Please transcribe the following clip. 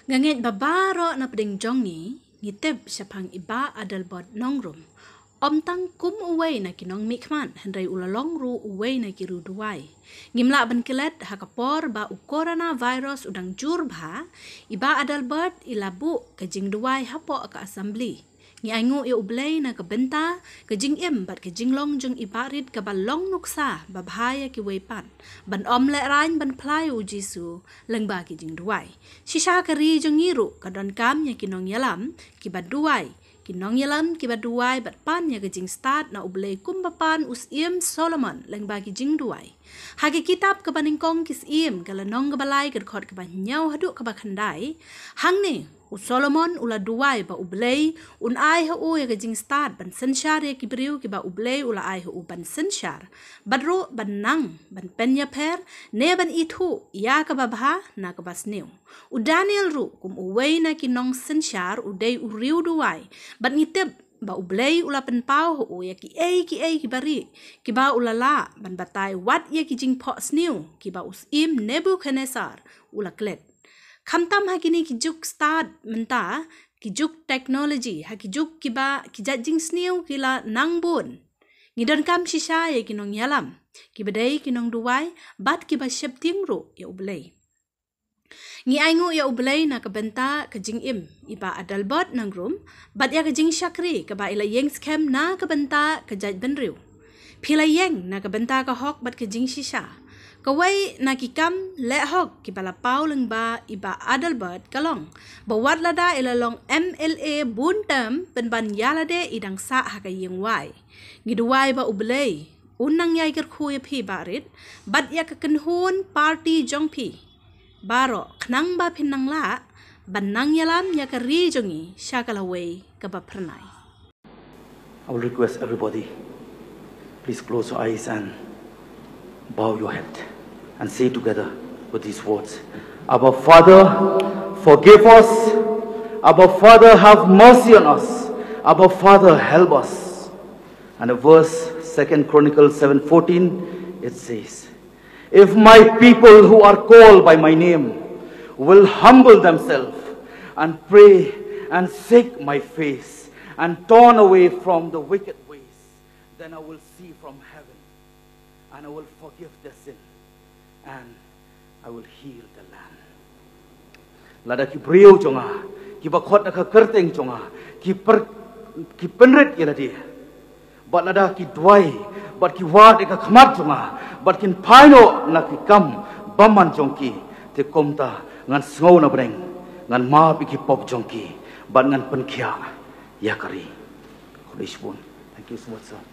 Ngangit babaro na peding jong ni, ngitib siapang iba Adelbert Nongrum. Om tang kum uway na nongmihkhmat, henry ulalong ru uway na kiru duway. Ngimla ban kilet hakapor ba ukorana virus udang jurba, iba Adelbert ilabu kajing duway hapo ka assembly. Ngi angu riewblei na kabenta, kajing bat kajing long jeng ibarit ka balong nuksa babhaya ki wepan. Ban om le rain ban play ujisu lengba kajing duway. Shisha kari jeng ngiru kadon kam ya kinong yalam ki baduway. Kinong yalam ki baduway bat pan ya kajing start na ublei kumbapan usim Solomon lengba kajing duway. Hagi kitab kabaningkong kisim kala nong gabalay kadkot kabanyaw haduk kabakhandai. Hang ni Solomon ula duway ba ublei un ai hu ya kajing start ban sensyar ya kibriu ki ba ublei ula ai hu ban sensyar badro ban nang ban penya per ne ban itu ya ka babha na ka basniu u Daniel ru kum uwei na kinong sensyar u dei u riu duway ban ngitib ba ublei ula penpau hu ya ki ki bari ki ba ula la ban batai wat ya kijing po sniu ki ba usim Nebuchadnezzar ula klet. Kamtam hakini kijuk start menta kijuk teknologi hakijuk kiba kijajing sniu kila nangbun ngidon kam shisha ya kinong yalam kibadai kinong duway bat kiba shepting ru ya ublei ngi aingu ya ublei na kabenta kajing iba Adelbert Nongrum bat ya kajing shakri kaba ila yeng scam na kabenta kajaj benriu pila yeng na kabenta ka hok bat kajing shisha kawai nakikam lehok kibala pauling ba iba Adelbert kalong bawat lada ilalong MLA buntam penban yalade idang sa hakayeng wai giduway ba ublei unang yai kerkuya pi barit bat ya kekenhun party jongpi baro knang ba pinang la banang yalam ya kari jongi syakalaway kabapranay. I will request everybody, please close your eyes and bow your head and say together with these words. Our Father, forgive us. Our Father, have mercy on us. Our Father, help us. And a verse, 2 Chronicles 7:14, it says, if my people who are called by my name will humble themselves and pray and seek my face and turn away from the wicked ways, then I will see from heaven and I will forgive their sin and I will heal the land. Lada ki brio jonga, ki bakot na kerteng jonga, ki penret yela dia. Bat lada ki dwai, bat ki wat ka khmat jonga, bat kin paino na ki kam baman jongki te komta ngan sngau na breng, ngan ma pi ki pop jongki, bat ngan penkia yakari. Thank you so much, sir.